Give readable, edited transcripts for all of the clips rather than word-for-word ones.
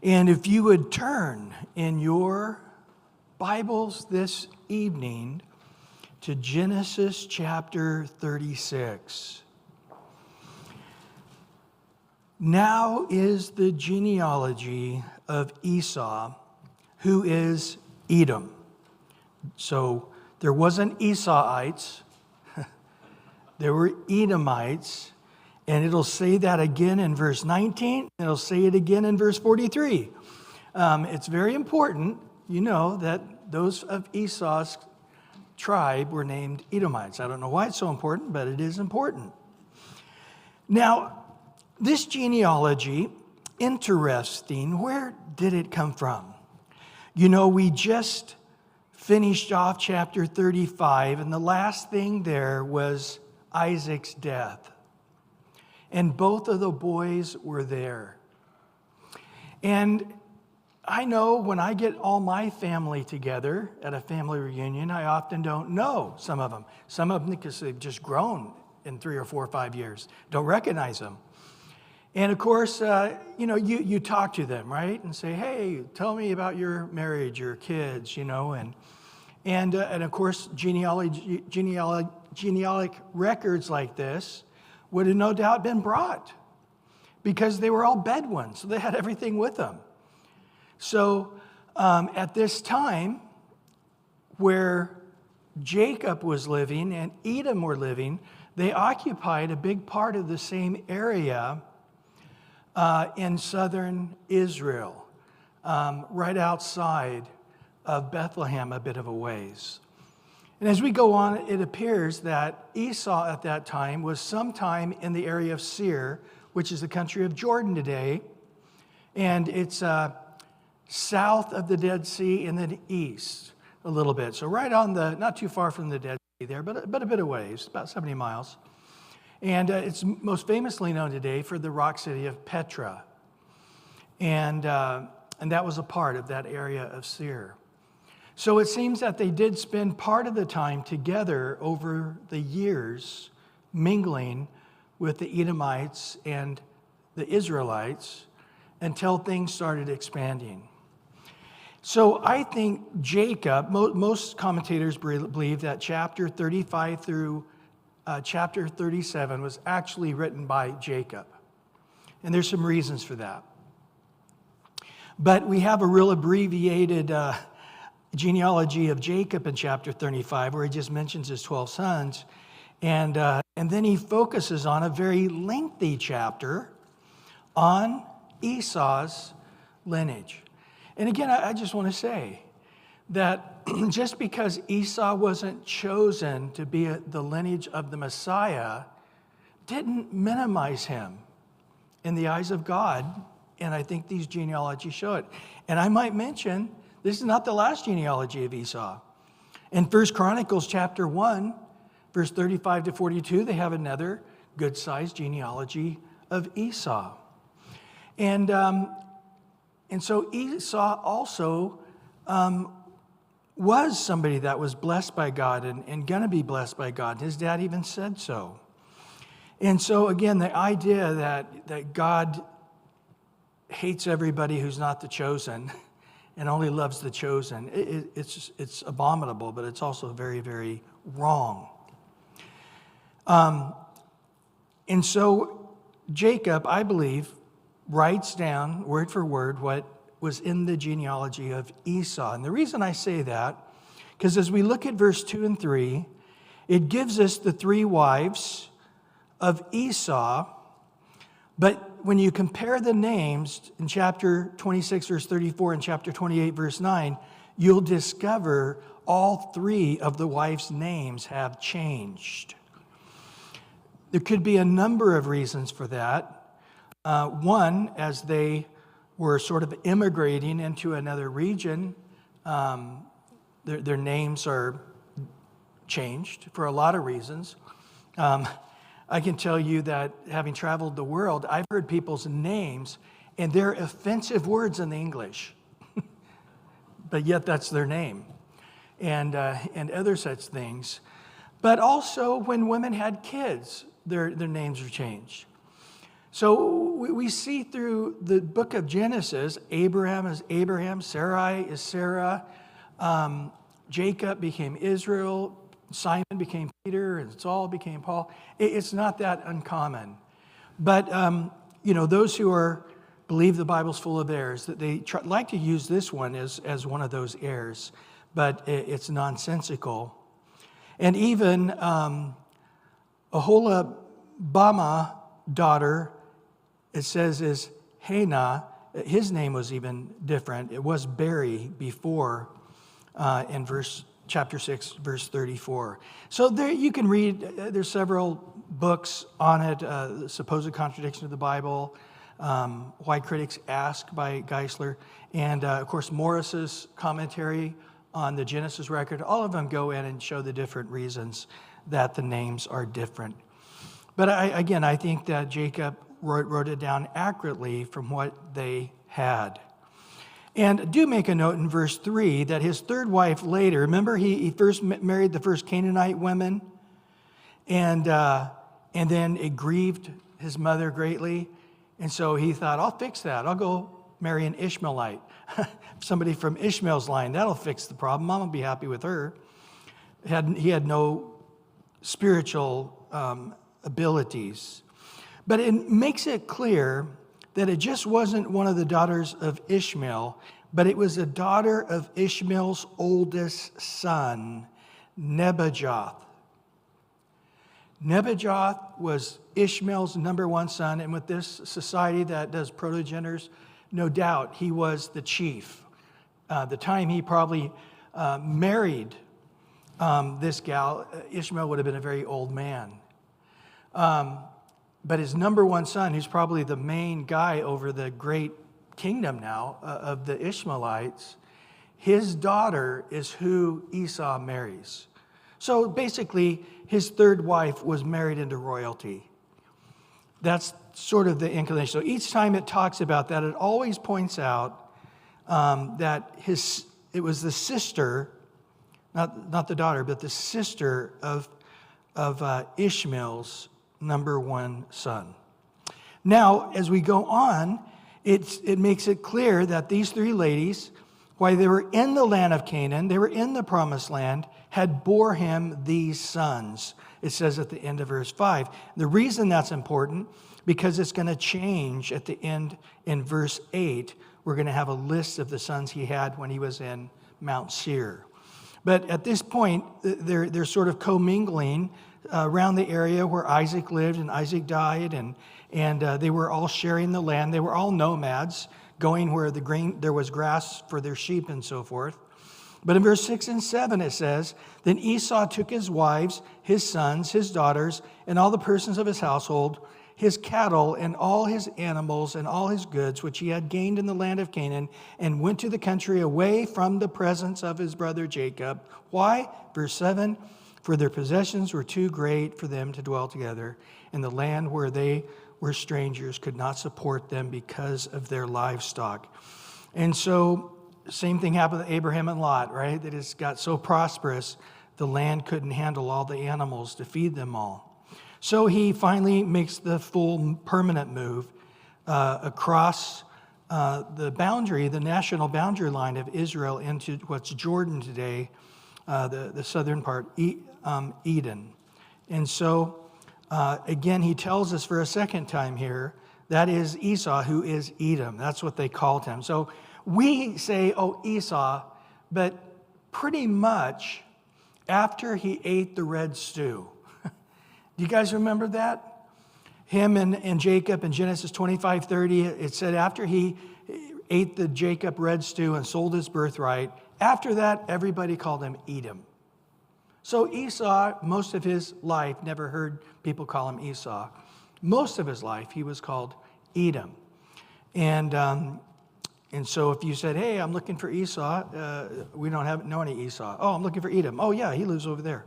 And if you would turn in your Bibles this evening to Genesis chapter 36. Now is the genealogy of Esau, who is Edom. So there wasn't Esauites, there were Edomites, and it'll say that again in verse 19, and it'll say it again in verse 43. It's very important, that those of Esau's tribe were named Edomites. I don't know why it's so important, but it is important. Now, this genealogy, interesting, where did it come from? We just finished off chapter 35, and the last thing there was Isaac's death. And both of the boys were there. And I know when I get all my family together at a family reunion, I often don't know some of them. Some of them, because they've just grown in 3 or 4 or 5 years, don't recognize them. And of course, you talk to them, right? And say, hey, tell me about your marriage, your kids, and of course, genealogic records like this would have no doubt been brought because they were all Bedouins, so they had everything with them. So at this time where Jacob was living and Edom were living, they occupied a big part of the same area in southern Israel, right outside of Bethlehem, a bit of a ways. And as we go on, it appears that Esau at that time was sometime in the area of Seir, which is the country of Jordan today, and it's south of the Dead Sea in the east a little bit. So right on not too far from the Dead Sea there, but a bit of ways, about 70 miles. And it's most famously known today for the rock city of Petra. And that was a part of that area of Seir. So it seems that they did spend part of the time together over the years, mingling with the Edomites and the Israelites until things started expanding. So I think Jacob, most commentators believe that chapter 35 through chapter 37 was actually written by Jacob. And there's some reasons for that. But we have a real abbreviated genealogy of Jacob in chapter 35, where he just mentions his 12 sons. And then he focuses on a very lengthy chapter on Esau's lineage. And again, I just want to say that just because Esau wasn't chosen to be the lineage of the Messiah didn't minimize him in the eyes of God. And I think these genealogies show it. And I might mention, this is not the last genealogy of Esau. In 1 Chronicles chapter 1, verse 35 to 42, they have another good-sized genealogy of Esau. And so Esau also was somebody that was blessed by God and going to be blessed by God. His dad even said so. And so again, the idea that God hates everybody who's not the chosen and only loves the chosen, it's abominable, but it's also very, very wrong. And so Jacob, I believe, writes down word for word what was in the genealogy of Esau. And the reason I say that, because as we look at verse 2 and 3, it gives us the 3 wives of Esau. But when you compare the names in chapter 26, verse 34, and chapter 28, verse 9, you'll discover all 3 of the wives' names have changed. There could be a number of reasons for that. One, as they were sort of immigrating into another region, their names are changed for a lot of reasons. I can tell you that having traveled the world, I've heard people's names, and they're offensive words in the English, but yet that's their name, and other such things. But also when women had kids, their names are changed. So we see through the book of Genesis, Abraham is Abraham, Sarai is Sarah, Jacob became Israel, Simon became Peter, and Saul became Paul. It's not that uncommon. But, those who believe the Bible's full of errors, that they like to use this one as one of those errors, but it's nonsensical. And even Oholibamah daughter, it says, is Hannah. His name was even different. It was Barry before in chapter 6, verse 34. So there you can read, there's several books on it, the supposed contradiction of the Bible, Why Critics Ask by Geisler, and of course Morris's commentary on the Genesis record. All of them go in and show the different reasons that the names are different. But I think that Jacob wrote it down accurately from what they had. And do make a note in verse 3 that his third wife later, remember he first married the first Canaanite women, and then it grieved his mother greatly. And so he thought, I'll fix that. I'll go marry an Ishmaelite. Somebody from Ishmael's line, that'll fix the problem. I'm going to be happy with her. He had no spiritual abilities. But it makes it clear that it just wasn't one of the daughters of Ishmael, but it was a daughter of Ishmael's oldest son, Nebajoth. Nebajoth was Ishmael's number one son, and with this society that does protogenders, no doubt he was the chief. The time he probably married this gal, Ishmael would have been a very old man. But his number one son, who's probably the main guy over the great kingdom now of the Ishmaelites, his daughter is who Esau marries. So basically, his third wife was married into royalty. That's sort of the inclination. So each time it talks about that, it always points out that it was the sister, not the daughter, but the sister of Ishmael's number one son. Now, as we go on, it makes it clear that these three ladies, while they were in the land of Canaan, they were in the promised land, had bore him these sons. It says at the end of verse 5. The reason that's important, because it's going to change at the end in verse 8. We're going to have a list of the sons he had when he was in Mount Seir. But at this point, they're sort of commingling around the area where Isaac lived and Isaac died, and they were all sharing the land. They were all nomads, going where there was grass for their sheep and so forth. But in verse 6 and 7 it says, Then Esau took his wives, his sons, his daughters, and all the persons of his household, his cattle and all his animals and all his goods, which he had gained in the land of Canaan, and went to the country away from the presence of his brother Jacob. Why? Verse 7, For their possessions were too great for them to dwell together, and the land where they were strangers could not support them because of their livestock. And so, same thing happened to Abraham and Lot, right? That it got so prosperous, the land couldn't handle all the animals to feed them all. So he finally makes the full permanent move across the boundary, the national boundary line of Israel into what's Jordan today, the southern part, Eden. And so, again, he tells us for a second time here, that is Esau, who is Edom. That's what they called him. So we say, oh, Esau, but pretty much after he ate the red stew. Do you guys remember that? Him and Jacob in Genesis 25:30, it said after he ate the Jacob red stew and sold his birthright, after that, everybody called him Edom. So Esau, most of his life, never heard people call him Esau. Most of his life, he was called Edom. And so if you said, hey, I'm looking for Esau, we don't know any Esau. Oh, I'm looking for Edom. Oh, yeah, he lives over there.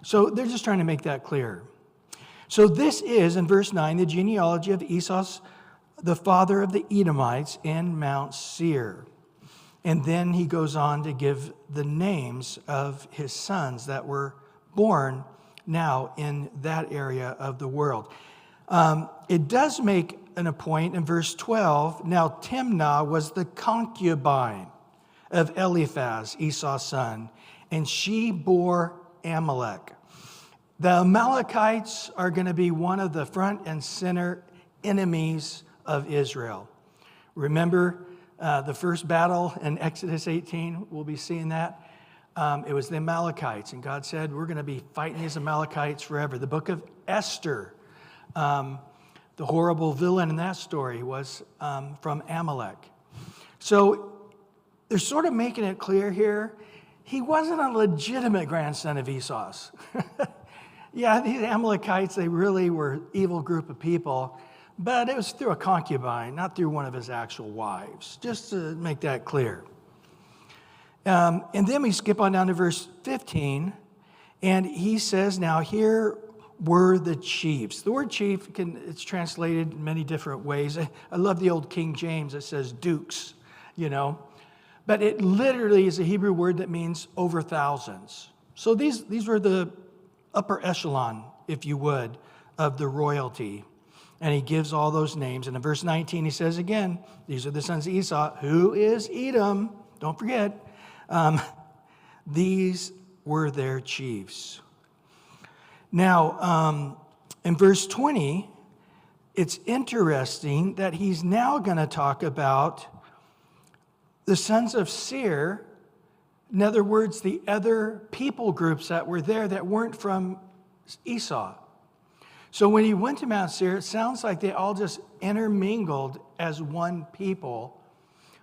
So they're just trying to make that clear. So this is, in verse 9, the genealogy of Esau's, the father of the Edomites in Mount Seir. And then he goes on to give the names of his sons that were born now in that area of the world. It does make a point in verse 12. Now Timnah was the concubine of Eliphaz, Esau's son, and she bore Amalek. The Amalekites are going to be one of the front and center enemies of Israel. Remember the first battle in Exodus 18? We'll be seeing that. It was the Amalekites, and God said, we're going to be fighting these Amalekites forever. The book of Esther, the horrible villain in that story was from Amalek. So they're sort of making it clear here, he wasn't a legitimate grandson of Esau's. Yeah, these Amalekites, they really were an evil group of people, but it was through a concubine, not through one of his actual wives, just to make that clear. And then we skip on down to verse 15, and he says, now here were the chiefs. The word chief, it's translated in many different ways. I love the old King James. It says dukes, But it literally is a Hebrew word that means over thousands. So these were the upper echelon, if you would, of the royalty. And he gives all those names. And in verse 19, he says again, these are the sons of Esau, who is Edom. Don't forget. These were their chiefs. Now, in verse 20, it's interesting that he's now going to talk about the sons of Seir. In other words, the other people groups that were there that weren't from Esau. So when he went to Mount Seir, it sounds like they all just intermingled as one people.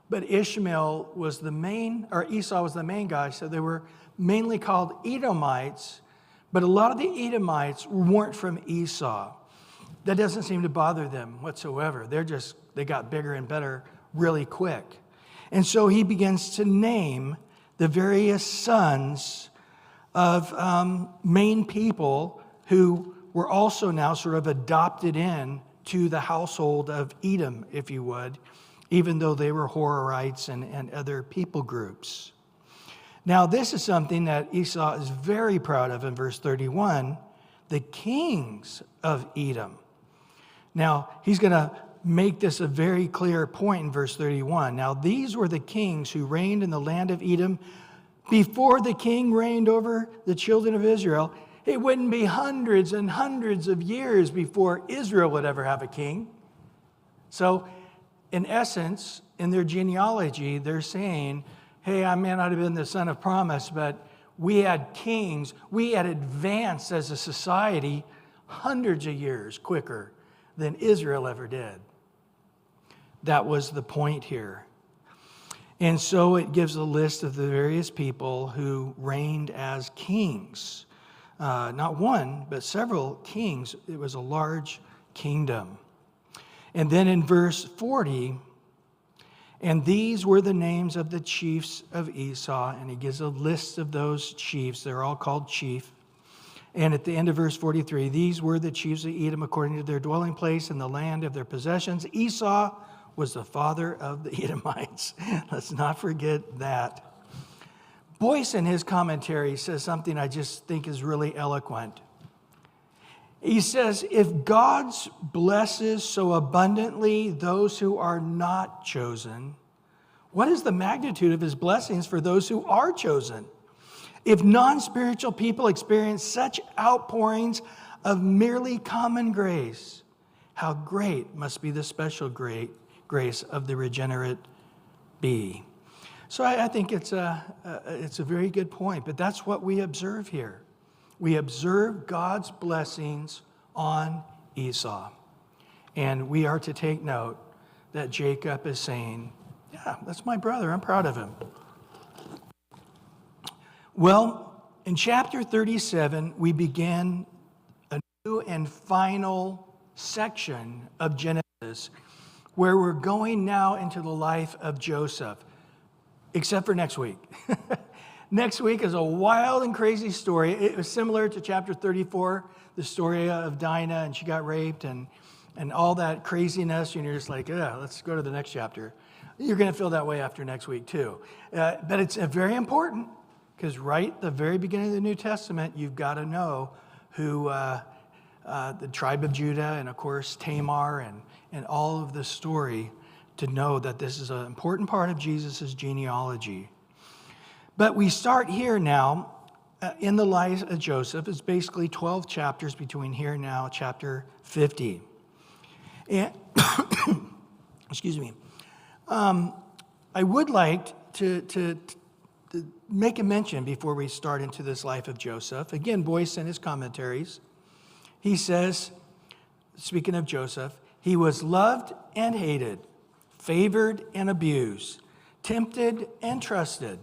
But Ishmael was the main, or Esau was the main guy, so they were mainly called Edomites. But a lot of the Edomites weren't from Esau. That doesn't seem to bother them whatsoever. They got bigger and better really quick. And so he begins to name the various sons of main people who were also now sort of adopted in to the household of Edom, if you would, even though they were Horites and other people groups. Now, this is something that Esau is very proud of in verse 31, the kings of Edom. Now, he's going to make this a very clear point in verse 31. Now, these were the kings who reigned in the land of Edom before the king reigned over the children of Israel. It wouldn't be hundreds and hundreds of years before Israel would ever have a king. So, in essence, in their genealogy, they're saying, hey, I may not have been the son of promise, but we had kings. We had advanced as a society hundreds of years quicker than Israel ever did. That was the point here. And so it gives a list of the various people who reigned as kings. Not one, but several kings. It was a large kingdom. And then in verse 40, and these were the names of the chiefs of Esau. And he gives a list of those chiefs. They're all called chief. And at the end of verse 43, these were the chiefs of Edom according to their dwelling place in the land of their possessions. Esau was the father of the Edomites. Let's not forget that. Boyce, in his commentary, says something I just think is really eloquent. He says, if God blesses so abundantly those who are not chosen, what is the magnitude of his blessings for those who are chosen? If non-spiritual people experience such outpourings of merely common grace, how great must be the special grace of the regenerate be? So I think it's a very good point, but that's what we observe here. We observe God's blessings on Esau. And we are to take note that Jacob is saying, yeah, that's my brother. I'm proud of him. Well, in chapter 37, we begin a new and final section of Genesis where we're going now into the life of Joseph, except for next week. Next week is a wild and crazy story. It was similar to chapter 34, the story of Dinah, and she got raped and all that craziness. And you're just like, yeah, let's go to the next chapter. You're going to feel that way after next week, too. But it's very important because right at the very beginning of the New Testament, you've got to know who the tribe of Judah, and of course Tamar, and all of the story to know that this is an important part of Jesus' genealogy. But we start here now in the life of Joseph. It's basically 12 chapters between here and now, chapter 50. And excuse me. I would like to make a mention before we start into this life of Joseph. Again, Boyce in his commentaries, he says, speaking of Joseph, he was loved and hated, favored and abused, tempted and trusted,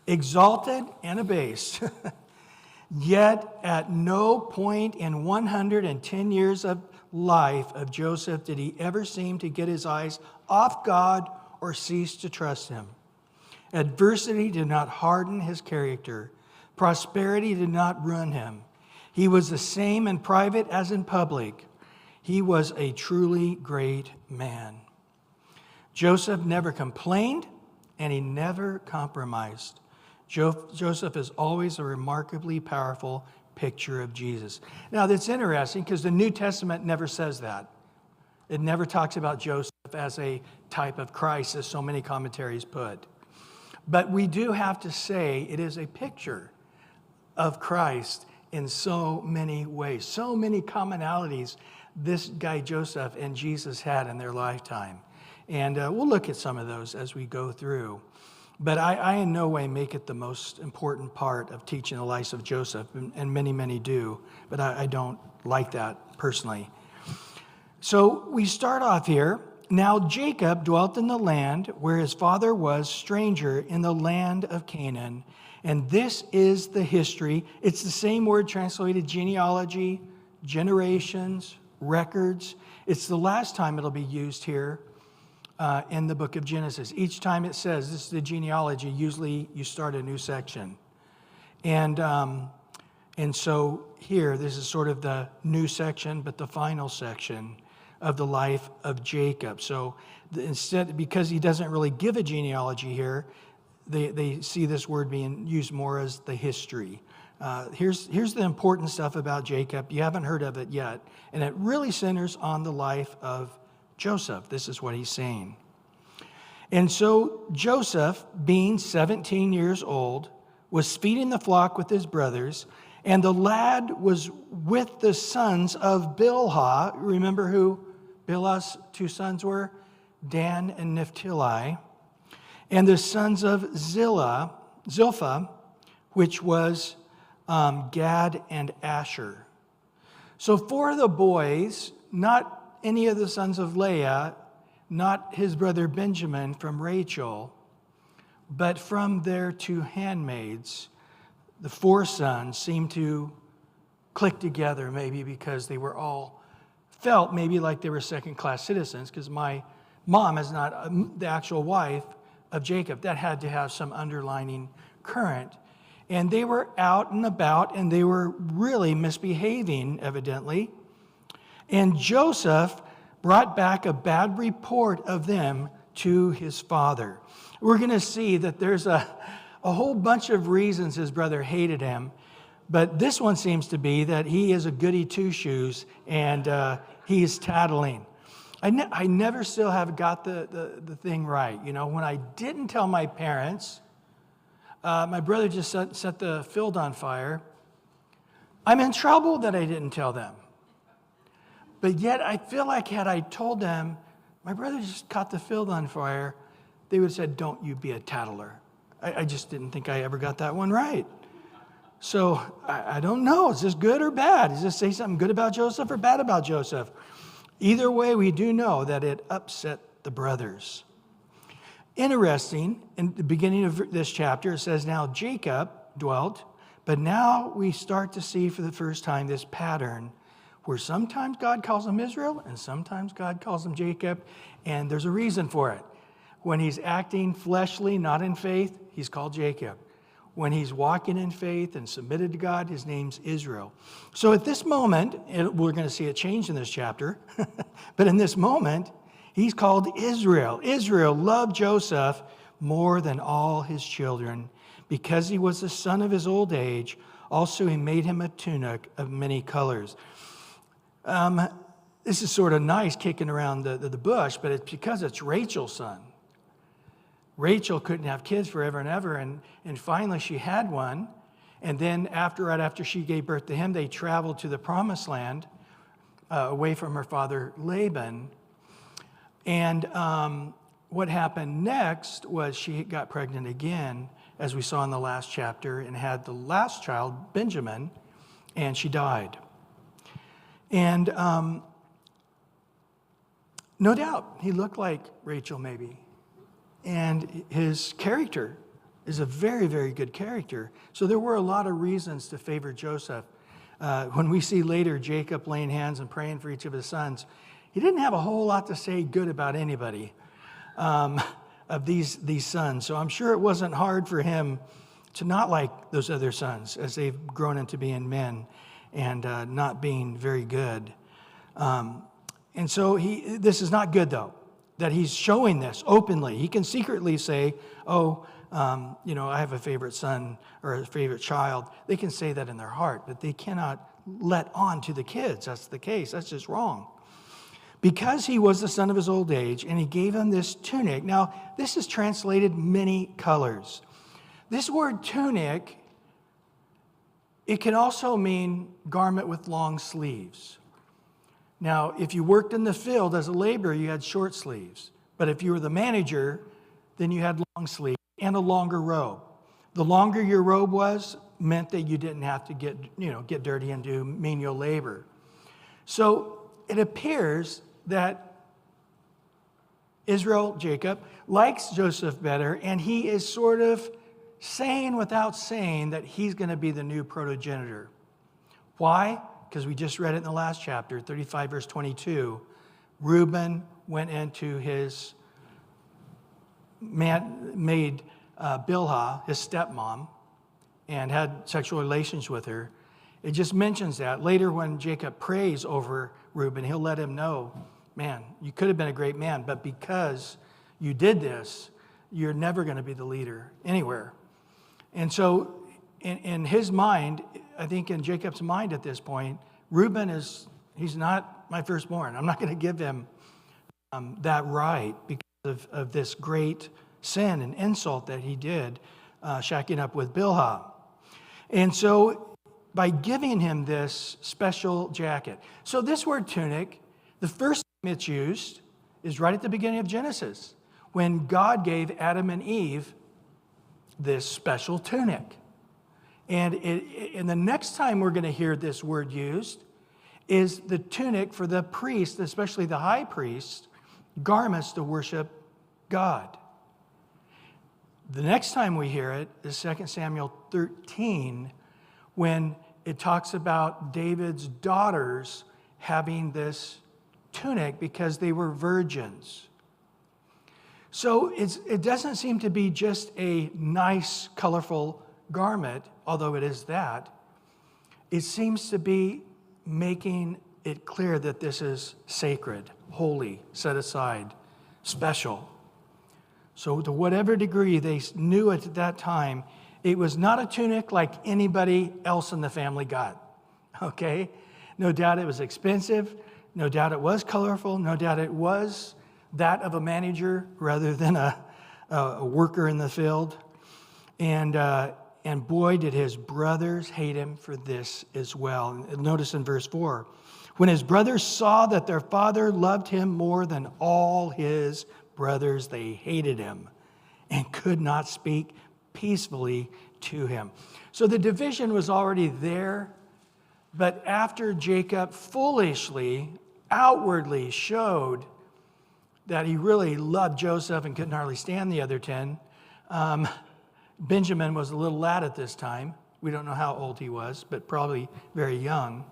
exalted and abased. Yet at no point in 110 years of life of Joseph did he ever seem to get his eyes off God or cease to trust him. Adversity did not harden his character. Prosperity did not ruin him. He was the same in private as in public. He was a truly great man. Joseph never complained, and he never compromised. Joseph is always a remarkably powerful picture of Jesus. Now, that's interesting because the New Testament never says that. It never talks about Joseph as a type of Christ, as so many commentaries put. But we do have to say it is a picture of Christ in so many ways, so many commonalities this guy Joseph and Jesus had in their lifetime. And we'll look at some of those as we go through. But I in no way make it the most important part of teaching the life of Joseph, and many, many do, but I don't like that personally. So we start off here. Now Jacob dwelt in the land where his father was stranger in the land of Canaan. And this is the history. It's the same word translated genealogy, generations, records. It's the last time it'll be used here in the book of Genesis. Each time it says this is the genealogy, usually you start a new section. And so here, this is sort of the new section, but the final section of the life of Jacob. So instead, because he doesn't really give a genealogy here, they see this word being used more as the history. Here's the important stuff about Jacob. You haven't heard of it yet, and it really centers on the life of Joseph. This is what he's saying. And so Joseph, being 17 years old, was feeding the flock with his brothers, and the lad was with the sons of Bilhah. Remember who Bilhah's two sons were? Dan and Naphtali. And the sons of Zilpah, which was Gad and Asher. So for the boys, not any of the sons of Leah, not his brother Benjamin from Rachel, but from their two handmaids, the four sons seemed to click together, maybe because they were all felt maybe like they were second-class citizens, because my mom is not the actual wife of Jacob. That had to have some underlining current. And they were out and about, and they were really misbehaving, evidently. And Joseph brought back a bad report of them to his father. We're going to see that there's a whole bunch of reasons his brother hated him, but this one seems to be that he is a goody two-shoes, and he is tattling. I never still have got the thing right. You know, when I didn't tell my parents, my brother just set the field on fire. I'm in trouble that I didn't tell them. But yet I feel like had I told them, my brother just caught the field on fire, they would have said, don't you be a tattler. I just didn't think I ever got that one right. So I don't know. Is this good or bad? Does this say something good about Joseph or bad about Joseph? Either way, we do know that it upset the brothers. Interesting, in the beginning of this chapter, it says, now Jacob dwelt, but now we start to see for the first time this pattern where sometimes God calls him Israel and sometimes God calls him Jacob, and there's a reason for it. When he's acting fleshly, not in faith, he's called Jacob. When he's walking in faith and submitted to God, his name's Israel. So at this moment, we're going to see a change in this chapter, but in this moment, he's called Israel. Israel loved Joseph more than all his children. Because he was the son of his old age, also he made him a tunic of many colors. This is sort of nice kicking around the bush, but it's because it's Rachel's son. Rachel couldn't have kids forever and ever, and finally she had one. And then right after she gave birth to him, they traveled to the promised land away from her father Laban. And what happened next was she got pregnant again, as we saw in the last chapter, and had the last child, Benjamin, and she died. And no doubt, he looked like Rachel maybe. And his character is a very, very good character. So there were a lot of reasons to favor Joseph. When we see later Jacob laying hands and praying for each of his sons, he didn't have a whole lot to say good about anybody of these sons. So I'm sure it wasn't hard for him to not like those other sons as they've grown into being men and not being very good. And so this is not good, though, that he's showing this openly. He can secretly say, I have a favorite son or a favorite child. They can say that in their heart, but they cannot let on to the kids. That's the case. That's just wrong. Because he was the son of his old age, and he gave him this tunic. Now, this is translated many colors. This word tunic, it can also mean garment with long sleeves. Now, if you worked in the field as a laborer, you had short sleeves. But if you were the manager, then you had long sleeves and a longer robe. The longer your robe was meant that you didn't have to get dirty and do menial labor. So it appears that Israel, Jacob, likes Joseph better, and he is sort of saying without saying that he's going to be the new protogenitor. Why? Because we just read it in the last chapter, 35 verse 22. Reuben went into his maid Bilhah, his stepmom, and had sexual relations with her. It just mentions that. Later when Jacob prays over Reuben, he'll let him know, man, you could have been a great man, but because you did this, you're never going to be the leader anywhere. And so in his mind, I think in Jacob's mind at this point, Reuben he's not my firstborn. I'm not going to give him that right because of this great sin and insult that he did, shacking up with Bilhah. And so by giving him this special jacket. So this word tunic, the first time it's used is right at the beginning of Genesis, when God gave Adam and Eve this special tunic. And the next time we're going to hear this word used is the tunic for the priest, especially the high priest, garments to worship God. The next time we hear it is 2 Samuel 13, when it talks about David's daughters having this tunic because they were virgins. So it doesn't seem to be just a nice, colorful garment, although it is that. It seems to be making it clear that this is sacred, holy, set aside, special. So to whatever degree they knew it at that time, it was not a tunic like anybody else in the family got, okay? No doubt it was expensive. No doubt it was colorful. No doubt it was that of a manager rather than a worker in the field. And boy, did his brothers hate him for this as well. Notice in verse 4, when his brothers saw that their father loved him more than all his brothers, they hated him and could not speak peacefully to him. So the division was already there, but after Jacob foolishly, outwardly showed that he really loved Joseph and couldn't hardly stand the other 10, Benjamin was a little lad at this time. We don't know how old he was, but probably very young.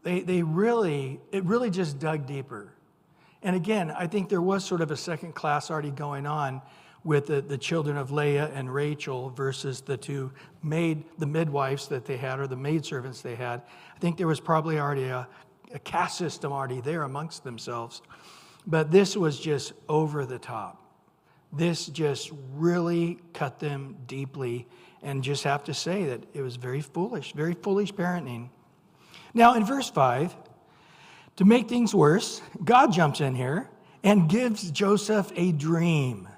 It really just dug deeper. And again, I think there was sort of a second class already going on with the children of Leah and Rachel versus the midwives that they had, or the maidservants they had. I think there was probably already a caste system already there amongst themselves. But this was just over the top. This just really cut them deeply, and just have to say that it was very foolish parenting. Now in verse 5, to make things worse, God jumps in here and gives Joseph a dream.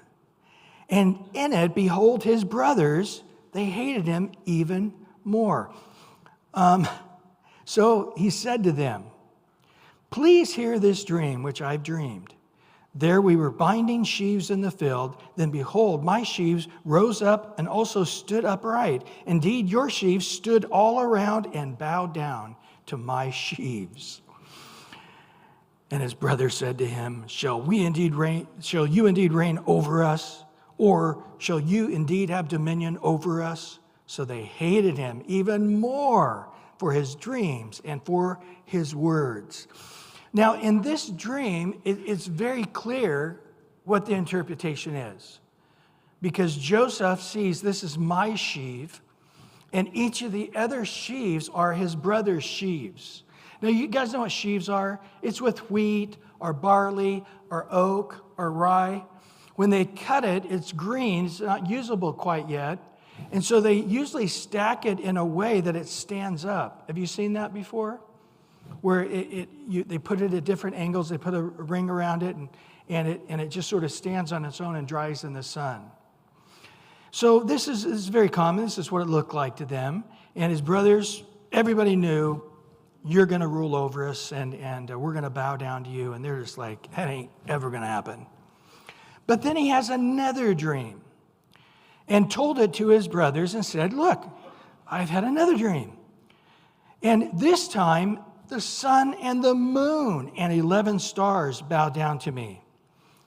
And in it, behold, his brothers, they hated him even more. So he said to them, please hear this dream which I've dreamed. There we were binding sheaves in the field. Then behold, my sheaves rose up and also stood upright. Indeed, your sheaves stood all around and bowed down to my sheaves. And his brother said to him, shall you indeed reign over us? Or shall you indeed have dominion over us? So they hated him even more for his dreams and for his words. Now, in this dream, it's very clear what the interpretation is. Because Joseph sees this is my sheaf, and each of the other sheaves are his brother's sheaves. Now, you guys know what sheaves are? It's with wheat or barley or oak or rye. When they cut it, it's green. It's not usable quite yet. And so they usually stack it in a way that it stands up. Have you seen that before? Where they put it at different angles. They put a ring around it, and it just sort of stands on its own and dries in the sun. So this is very common. This is what it looked like to them. And his brothers, everybody knew, you're going to rule over us, and we're going to bow down to you. And they're just like, that ain't ever going to happen. But then he has another dream and told it to his brothers and said, look, I've had another dream. And this time, the sun and the moon and 11 stars bowed down to me.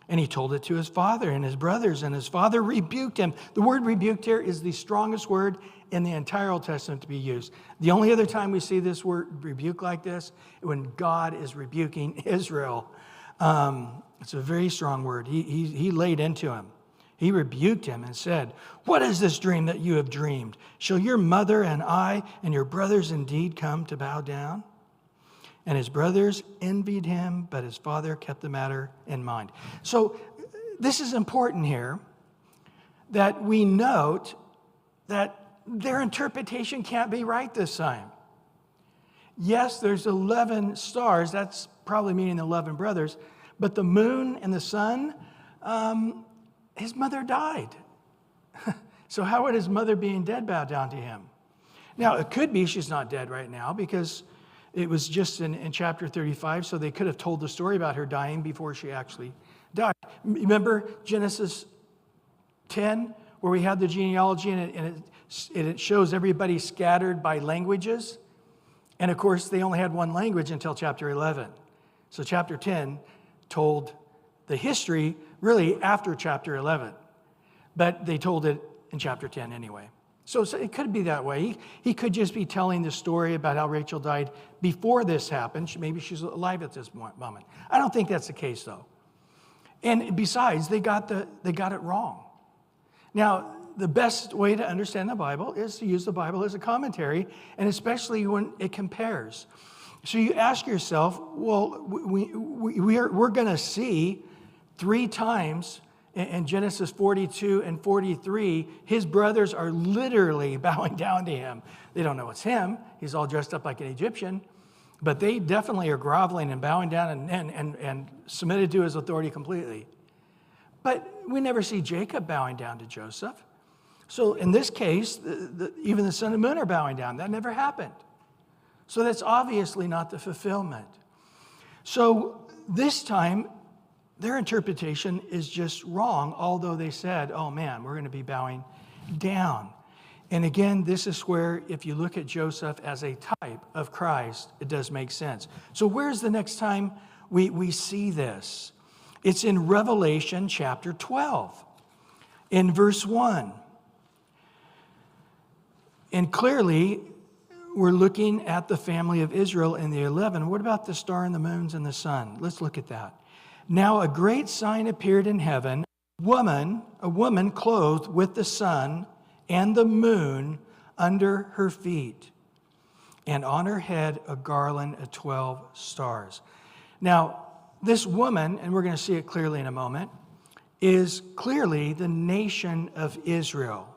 And he told it to his father and his brothers, and his father rebuked him. The word rebuked here is the strongest word in the entire Old Testament to be used. The only other time we see this word rebuke like this, when God is rebuking Israel. It's a very strong word. He laid into him. He rebuked him and said, what is this dream that you have dreamed? Shall your mother and I and your brothers indeed come to bow down? And his brothers envied him, but his father kept the matter in mind. So this is important here, that we note that their interpretation can't be right this time. Yes, there's 11 stars. That's probably meaning 11 brothers. But the moon and the sun, his mother died. So how would his mother being dead bow down to him? Now, it could be she's not dead right now because it was just in chapter 35, so they could have told the story about her dying before she actually died. Remember Genesis 10, where we had the genealogy, and it shows everybody scattered by languages? And of course, they only had one language until chapter 11. So chapter 10 told the history really after chapter 11. But they told it in chapter 10 anyway. So it could be that way. He could just be telling the story about how Rachel died before this happened. Maybe she's alive at this moment. I don't think that's the case, though. And besides, they got it wrong. Now, the best way to understand the Bible is to use the Bible as a commentary, and especially when it compares. So you ask yourself, well, we're going to see 3 times in Genesis 42 and 43, his brothers are literally bowing down to him. They don't know it's him. He's all dressed up like an Egyptian. But they definitely are groveling and bowing down and submitted to his authority completely. But we never see Jacob bowing down to Joseph. So in this case, even the sun and moon are bowing down. That never happened. So that's obviously not the fulfillment. So this time, their interpretation is just wrong, although they said, oh man, we're going to be bowing down. And again, this is where, if you look at Joseph as a type of Christ, it does make sense. So where's the next time we see this? It's in Revelation chapter 12, in verse 1. And clearly, we're looking at the family of Israel in the 11. What about the star and the moons and the sun? Let's look at that. Now a great sign appeared in heaven, a woman clothed with the sun and the moon under her feet, and on her head a garland of 12 stars. Now, this woman, and we're going to see it clearly in a moment, is clearly the nation of Israel.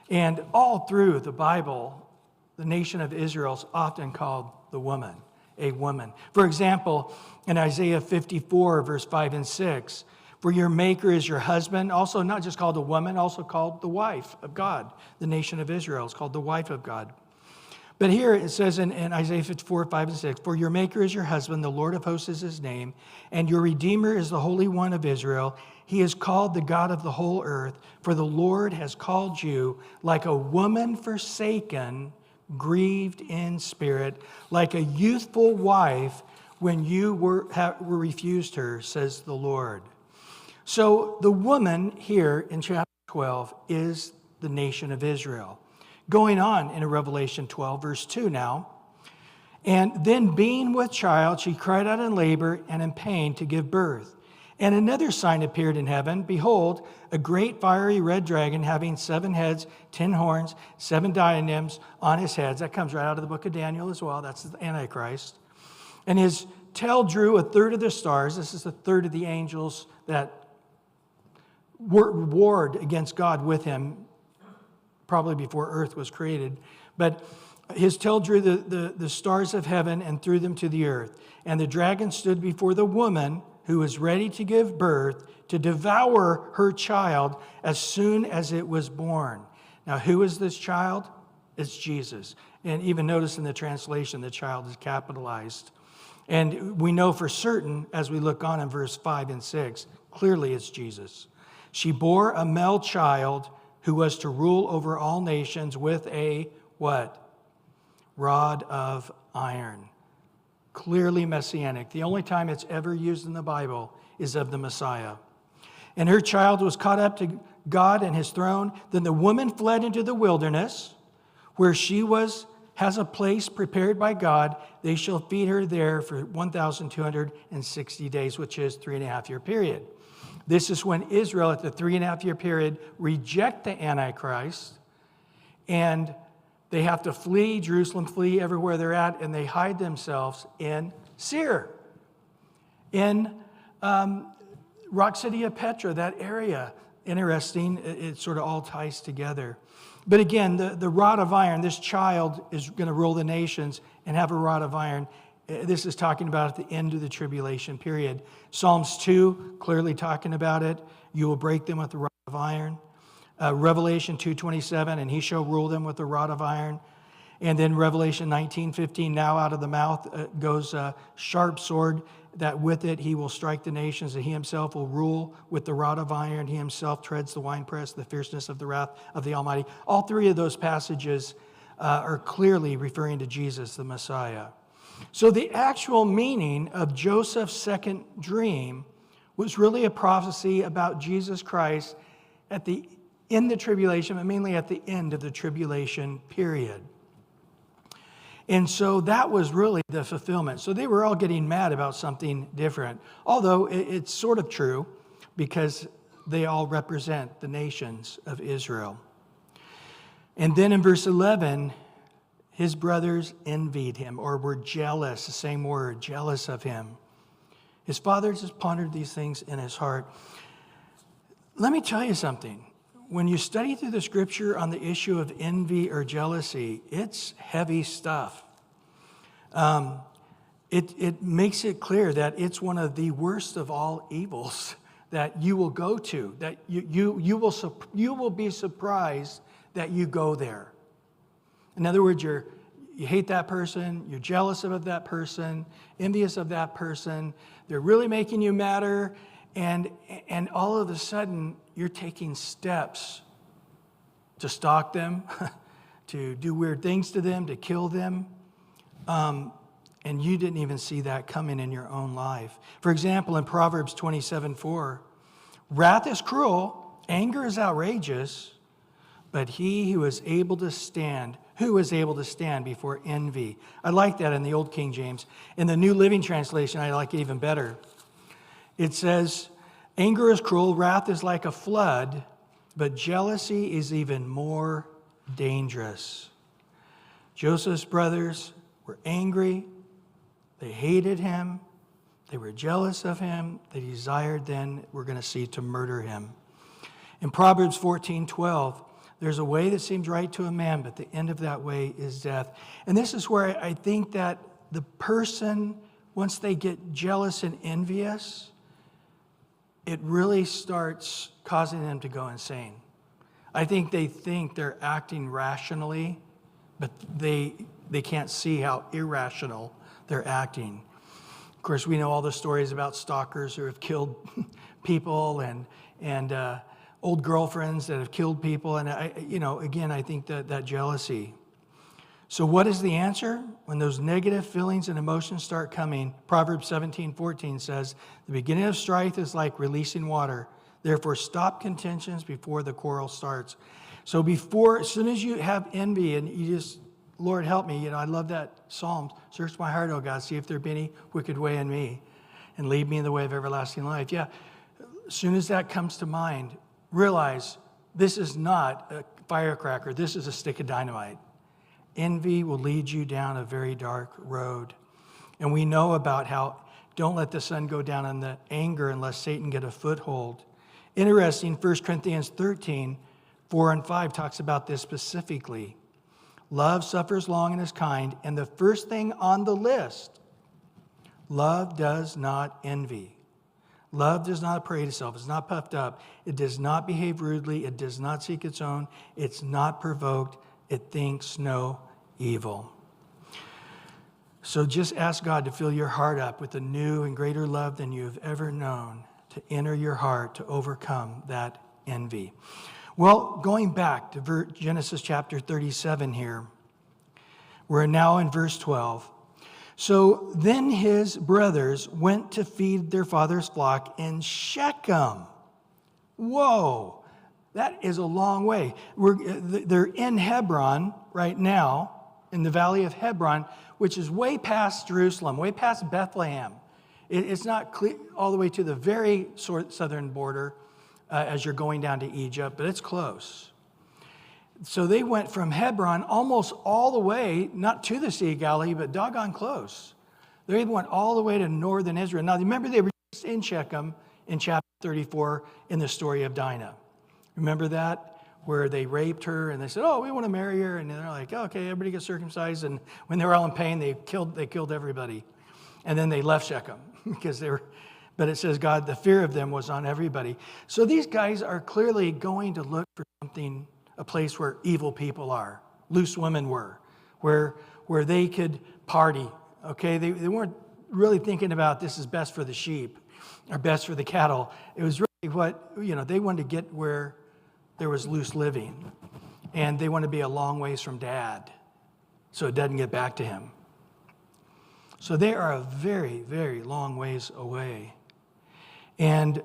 And all through the Bible, the nation of Israel is often called the woman, a woman. For example, in Isaiah 54, verse 5 and 6, for your maker is your husband, also not just called a woman, also called the wife of God. The nation of Israel is called the wife of God. But here it says in Isaiah 54, 5 and 6, for your maker is your husband, the Lord of hosts is his name, and your Redeemer is the Holy One of Israel. He is called the God of the whole earth, for the Lord has called you like a woman forsaken, grieved in spirit, like a youthful wife when you were refused her, says the Lord. So the woman here in chapter 12 is the nation of Israel. Going on in Revelation 12, verse 2 now. And then being with child, she cried out in labor and in pain to give birth. And another sign appeared in heaven. Behold, a great fiery red dragon having 7 heads, 10 horns, 7 diadems on his heads. That comes right out of the book of Daniel as well. That's the Antichrist. And his tail drew a third of the stars. This is a third of the angels that warred against God with him, probably before earth was created. But his tail drew the stars of heaven and threw them to the earth. And the dragon stood before the woman who was ready to give birth to devour her child as soon as it was born. Now, who is this child? It's Jesus. And even notice in the translation, the child is capitalized. And we know for certain, as we look on in verse 5 and 6, clearly it's Jesus. She bore a male child who was to rule over all nations with a, what? Rod of iron. Clearly messianic. The only time it's ever used in the Bible is of the Messiah. And her child was caught up to God and his throne. Then the woman fled into the wilderness, where she has a place prepared by God. They shall feed her there for 1,260 days, which is 3.5-year period. This is when Israel, at the 3.5-year period, reject the Antichrist, and they have to flee Jerusalem, flee everywhere they're at, and they hide themselves in Seir, in Rock City of Petra, that area. Interesting, it sort of all ties together. But again, the rod of iron, this child is going to rule the nations and have a rod of iron. This is talking about at the end of the tribulation period. Psalms 2, clearly talking about it. You will break them with the rod of iron. Revelation 2:27, and he shall rule them with the rod of iron. And then Revelation 19:15, now out of the mouth goes a sharp sword, that with it he will strike the nations, and he himself will rule with the rod of iron. He himself treads the winepress, the fierceness of the wrath of the Almighty. All 3 of those passages are clearly referring to Jesus, the Messiah. So the actual meaning of Joseph's second dream was really a prophecy about Jesus Christ in the tribulation, but mainly at the end of the tribulation period. And so that was really the fulfillment. So they were all getting mad about something different, although it's sort of true because they all represent the nations of Israel. And then in verse 11, his brothers envied him, or were jealous, the same word, jealous of him. His father just pondered these things in his heart. Let me tell you something. When you study through the scripture on the issue of envy or jealousy, it's heavy stuff. It makes it clear that it's one of the worst of all evils that you will go to, that you will be surprised that you go there. In other words, you hate that person, you're jealous of that person, envious of that person, they're really making you madder, and all of a sudden, you're taking steps to stalk them, to do weird things to them, to kill them, and you didn't even see that coming in your own life. For example, in Proverbs 27:4, wrath is cruel, anger is outrageous, but he who is able to stand before envy. I like that in the Old King James. In the New Living Translation, I like it even better. It says, anger is cruel, wrath is like a flood, but jealousy is even more dangerous. Joseph's brothers were angry. They hated him. They were jealous of him. They desired then, we're going to see, to murder him. In Proverbs 14:12, there's a way that seems right to a man, but the end of that way is death. And this is where I think that the person, once they get jealous and envious, it really starts causing them to go insane. I think they think they're acting rationally, but they can't see how irrational they're acting. Of course, we know all the stories about stalkers who have killed people and old girlfriends that have killed people. And I think that jealousy. So what is the answer? When those negative feelings and emotions start coming, Proverbs 17:14 says, the beginning of strife is like releasing water. Therefore, stop contentions before the quarrel starts. So as soon as you have envy and you just, Lord, help me. I love that Psalm. Search my heart, O God, see if there be any wicked way in me and lead me in the way of everlasting life. Yeah, as soon as that comes to mind, realize this is not a firecracker. This is a stick of dynamite. Envy will lead you down a very dark road. And we know about how don't let the sun go down on the anger unless Satan get a foothold. Interesting, 1 Corinthians 13, 4 and 5 talks about this specifically. Love suffers long and is kind. And the first thing on the list, love does not envy. Love does not parade itself. It's not puffed up. It does not behave rudely. It does not seek its own. It's not provoked. It thinks no evil. So just ask God to fill your heart up with a new and greater love than you have ever known, to enter your heart to overcome that envy. Well, going back to Genesis chapter 37 here, we're now in verse 12. So then his brothers went to feed their father's flock in Shechem. Whoa, that is a long way. They're in Hebron right now, in the valley of Hebron, which is way past Jerusalem, way past Bethlehem. It's not clear, all the way to the very southern border as you're going down to Egypt, but it's close. So they went from Hebron almost all the way, not to the Sea of Galilee, but doggone close. They went all the way to northern Israel. Now, remember, they were just in Shechem in chapter 34 in the story of Dinah. Remember that? Where they raped her and they said, oh, we want to marry her. And they're like, okay, everybody gets circumcised. And when they were all in pain, they killed everybody. And then they left Shechem because but it says God, the fear of them was on everybody. So these guys are clearly going to look for something, a place where evil people are, loose women were, where they could party, okay? They weren't really thinking about this is best for the sheep or best for the cattle. It was really they wanted to get where there was loose living. And they want to be a long ways from dad so it doesn't get back to him. So they are a very, very long ways away. And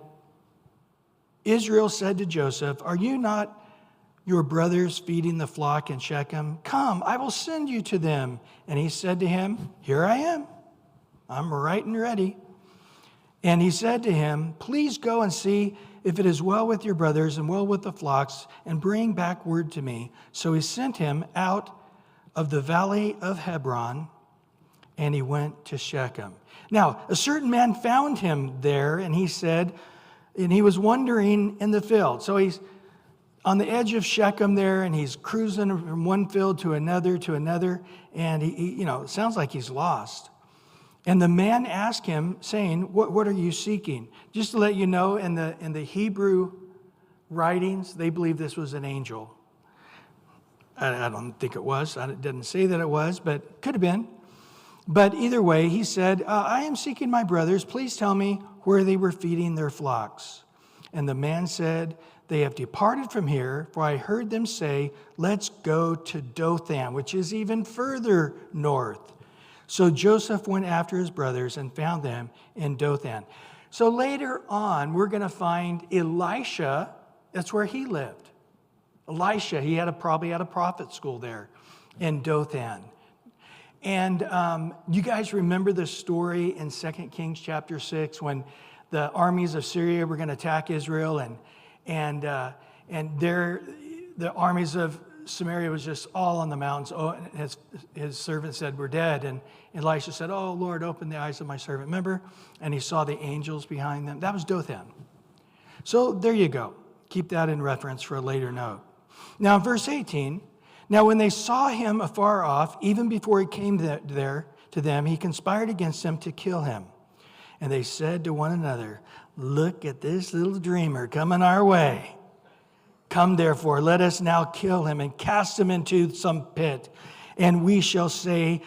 Israel said to Joseph, are you not your brothers feeding the flock in Shechem? Come, I will send you to them. And he said to him, here I am. I'm right and ready. And he said to him, please go and see if it is well with your brothers and well with the flocks, and bring back word to me. So he sent him out of the valley of Hebron, and he went to Shechem. Now, a certain man found him there, and he was wandering in the field. So he's on the edge of Shechem there, and he's cruising from one field to another, and he it sounds like he's lost. And the man asked him, saying, what are you seeking? Just to let you know, in the Hebrew writings, they believe this was an angel. I don't think it was. It didn't say that it was, but could have been. But either way, he said, I am seeking my brothers. Please tell me where they were feeding their flocks. And the man said, they have departed from here, for I heard them say, let's go to Dothan, which is even further north. So Joseph went after his brothers and found them in Dothan. So later on, we're going to find Elisha. That's where he lived. Elisha, he probably had a prophet school there in Dothan. And you guys remember the story in 2 Kings chapter 6 when the armies of Syria were going to attack Israel, and the armies of Samaria was just all on the mountains. Oh, his servant said, we're dead. And Elisha said, oh, Lord, open the eyes of my servant. Remember? And he saw the angels behind them. That was Dothan. So there you go. Keep that in reference for a later note. Now, verse 18, now when they saw him afar off, even before he came there, to them, he conspired against them to kill him. And they said to one another, "Look at this little dreamer coming our way. Come, therefore, let us now kill him and cast him into some pit. And we shall say,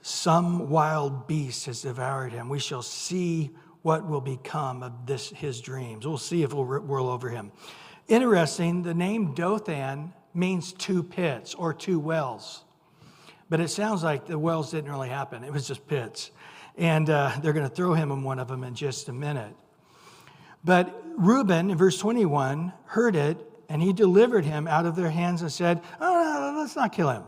some wild beast has devoured him. We shall see what will become of his dreams. We'll see if we'll roll over him." Interesting, the name Dothan means two pits or two wells. But it sounds like the wells didn't really happen. It was just pits. And they're going to throw him in one of them in just a minute. But Reuben, in verse 21, heard it, and he delivered him out of their hands and said, "Oh, no, let's not kill him."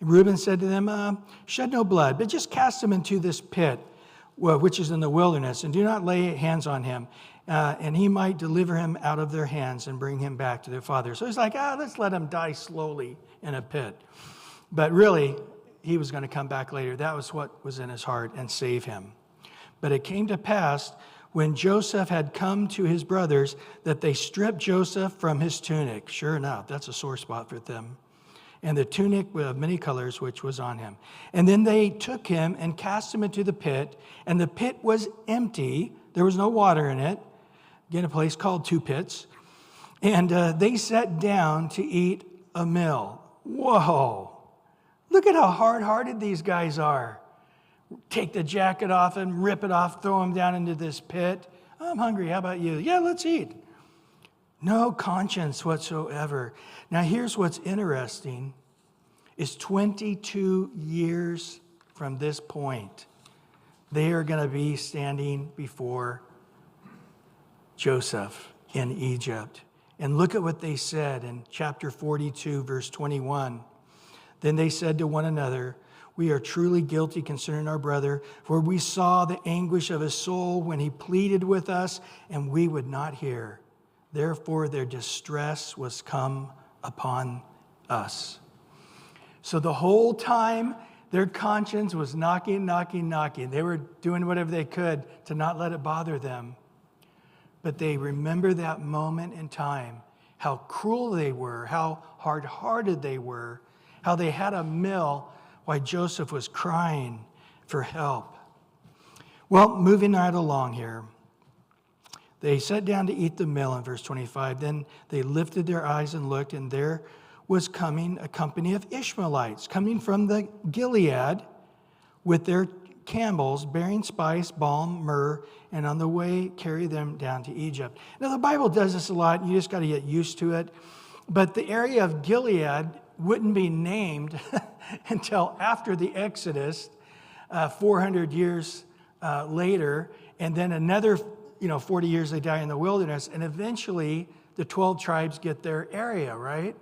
And Reuben said to them, "Shed no blood, but just cast him into this pit, which is in the wilderness, and do not lay hands on him, and he might deliver him out of their hands and bring him back to their father." So he's like, let's let him die slowly in a pit. But really, he was going to come back later. That was what was in his heart, and save him. But it came to pass, when Joseph had come to his brothers, that they stripped Joseph from his tunic. Sure enough, that's a sore spot for them. And the tunic of many colors which was on him. And then they took him and cast him into the pit, and the pit was empty. There was no water in it. Again, a place called Two Pits. And they sat down to eat a meal. Whoa. Look at how hard-hearted these guys are. Take the jacket off and rip it off, throw him down into this pit. "I'm hungry, how about you?" "Yeah, let's eat." No conscience whatsoever. Now here's what's interesting, is 22 years from this point, they are going to be standing before Joseph in Egypt. And look at what they said in chapter 42, verse 21. Then they said to one another, "We are truly guilty concerning our brother, for we saw the anguish of his soul when he pleaded with us, and we would not hear. Therefore their distress was come upon us." So the whole time, their conscience was knocking. They were doing whatever they could to not let it bother them. But they remember that moment in time, how cruel they were, how hard-hearted they were, how they had a meal while Joseph was crying for help. Well, moving right along here. They sat down to eat the meal in verse 25. Then they lifted their eyes and looked, and there was coming a company of Ishmaelites, coming from the Gilead with their camels, bearing spice, balm, myrrh, and on the way carry them down to Egypt. Now, the Bible does this a lot. You just got to get used to it. But the area of Gilead wouldn't be named until after the Exodus, 400 years later, and then another 40 years they die in the wilderness, and eventually the 12 tribes get their area, right?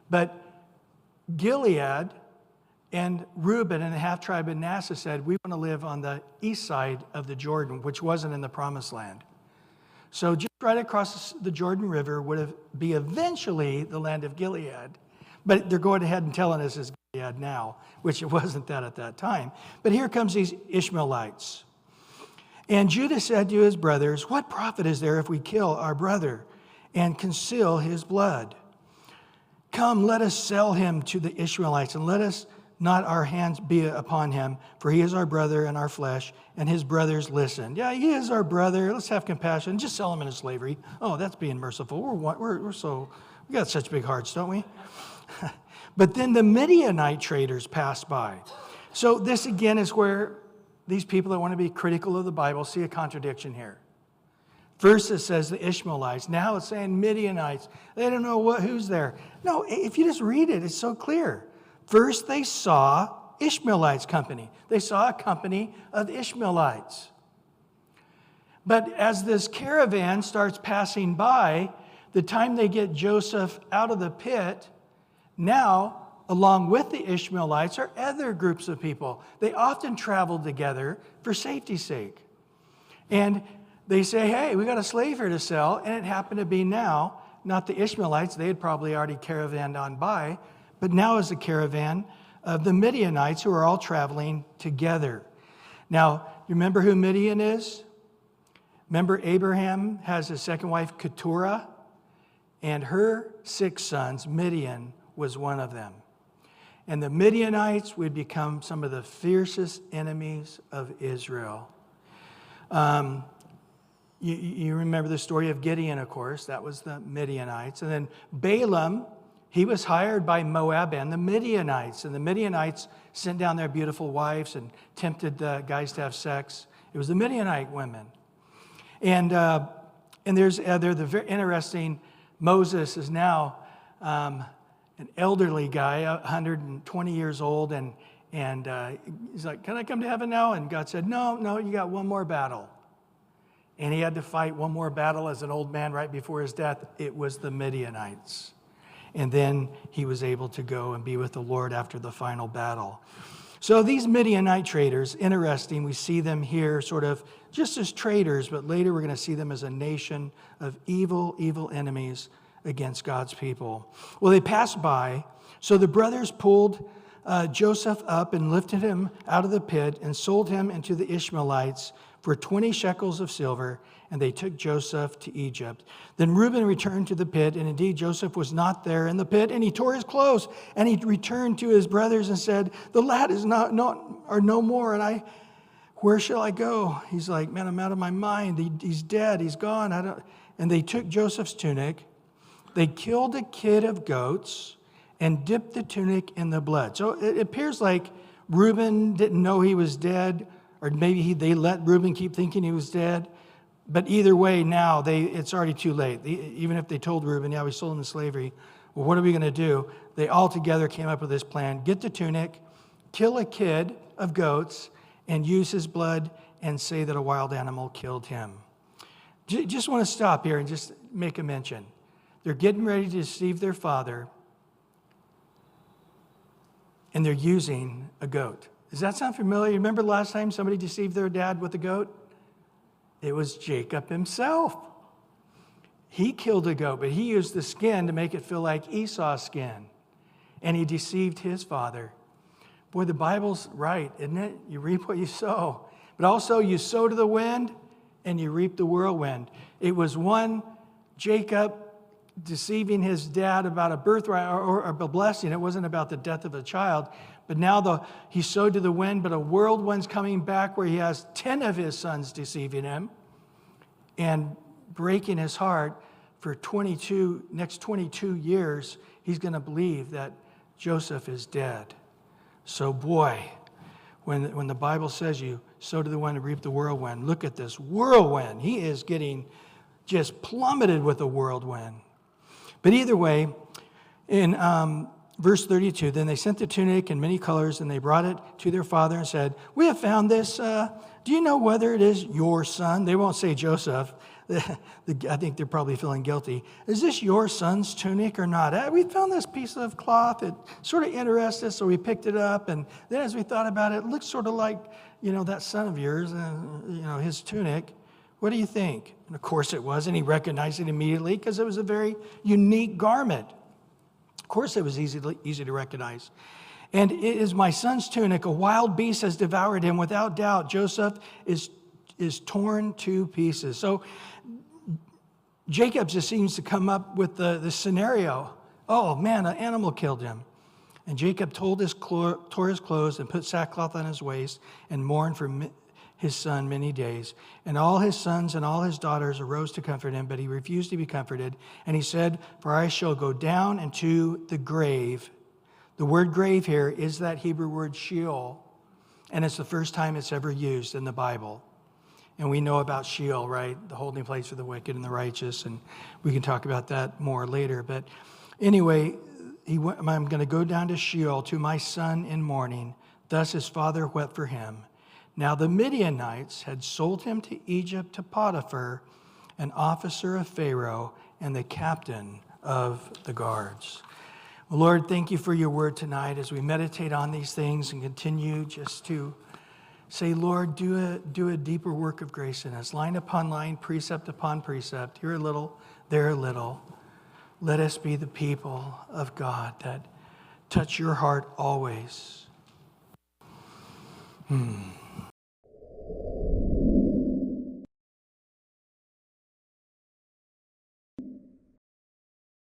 But Gilead and Reuben and the half-tribe of Manasseh said, "We want to live on the east side of the Jordan," which wasn't in the Promised Land. So just right across the Jordan River would be eventually the land of Gilead. But they're going ahead and telling us it's Gilead now, which it wasn't that at that time. But here comes these Ishmaelites. And Judah said to his brothers, "What profit is there if we kill our brother and conceal his blood? Come, let us sell him to the Ishmaelites, and let us not our hands be upon him, for he is our brother and our flesh." And his brothers listened. "Yeah, he is our brother. Let's have compassion. Just sell him into slavery." Oh, that's being merciful. We got such big hearts, don't we? But then the Midianite traders passed by. So this again is where these people that want to be critical of the Bible see a contradiction here. First it says the Ishmaelites. Now it's saying Midianites. They don't know who's there. No, if you just read it, it's so clear. First they saw Ishmaelites' company. They saw a company of Ishmaelites. But as this caravan starts passing by, the time they get Joseph out of the pit, now, along with the Ishmaelites, are other groups of people. They often traveled together for safety's sake. And they say, "Hey, we got a slave here to sell." And it happened to be now, not the Ishmaelites. They had probably already caravanned on by. But now is a caravan of the Midianites who are all traveling together. Now, you remember who Midian is? Remember Abraham has his second wife, Keturah? And her 6 sons, Midian was one of them. And the Midianites would become some of the fiercest enemies of Israel. You remember the story of Gideon, of course. That was the Midianites. And then Balaam, he was hired by Moab and the Midianites. And the Midianites sent down their beautiful wives and tempted the guys to have sex. It was the Midianite women. And they're the very interesting, Moses is now an elderly guy, 120 years old, and he's like, can I come to heaven now? And God said, no, you got one more battle. And he had to fight one more battle as an old man right before his death. It was the Midianites. And then he was able to go and be with the Lord after the final battle. So these Midianite traders, interesting, we see them here sort of just as traders, but later we're going to see them as a nation of evil enemies against God's people. Well, they passed by, so the brothers pulled Joseph up and lifted him out of the pit and sold him into the Ishmaelites for 20 shekels of silver, and they took Joseph to Egypt. Then Reuben returned to the pit, and indeed Joseph was not there in the pit, and he tore his clothes, and he returned to his brothers and said, the lad is not no more, and where shall I go? He's like, man, I'm out of my mind. He's dead. He's gone. And they took Joseph's tunic. They killed a kid of goats and dipped the tunic in the blood. So it appears like Reuben didn't know he was dead, or maybe they let Reuben keep thinking he was dead. But either way, now it's already too late. Even if they told Reuben, yeah, we sold him into slavery, well, what are we going to do? They all together came up with this plan. Get the tunic, kill a kid of goats, and use his blood and say that a wild animal killed him. Just want to stop here and just make a mention. They're getting ready to deceive their father, and they're using a goat. Does that sound familiar? You remember the last time somebody deceived their dad with a goat? It was Jacob himself. He killed a goat, but he used the skin to make it feel like Esau's skin. And he deceived his father. Boy, the Bible's right, isn't it? You reap what you sow. But also you sow to the wind and you reap the whirlwind. It was one Jacob deceiving his dad about a birthright or a blessing. It wasn't about the death of a child. But now he sowed to the wind, but a whirlwind's coming back where he has 10 of his sons deceiving him and breaking his heart for next 22 years. He's going to believe that Joseph is dead. So boy, when the Bible says you sow to the wind and reap the whirlwind, look at this whirlwind. He is getting just plummeted with a whirlwind. But either way, in verse 32, then they sent the tunic in many colors, and they brought it to their father and said, we have found this. Do you know whether it is your son? They won't say Joseph. I think they're probably feeling guilty. Is this your son's tunic or not? We found this piece of cloth. It sort of interested us, so we picked it up. And then as we thought about it, it looks sort of like, that son of yours, his tunic. What do you think? And of course it was, and he recognized it immediately because it was a very unique garment. Of course it was easy to recognize. And it is my son's tunic. A wild beast has devoured him. Without doubt, Joseph is torn to pieces. So Jacob just seems to come up with the scenario. Oh man, an animal killed him. And Jacob tore his clothes and put sackcloth on his waist and mourned for his son many days. And all his sons and all his daughters arose to comfort him, but he refused to be comforted. And he said, for I shall go down into the grave. The word grave here is that Hebrew word Sheol. And it's the first time it's ever used in the Bible. And we know about Sheol, right? The holding place for the wicked and the righteous. And we can talk about that more later. But anyway, I'm going to go down to Sheol to my son in mourning. Thus his father wept for him. Now the Midianites had sold him to Egypt to Potiphar, an officer of Pharaoh and the captain of the guards. Well, Lord, thank you for your word tonight as we meditate on these things and continue just to say, Lord, do a deeper work of grace in us, line upon line, precept upon precept, here a little, there a little. Let us be the people of God that touch your heart always.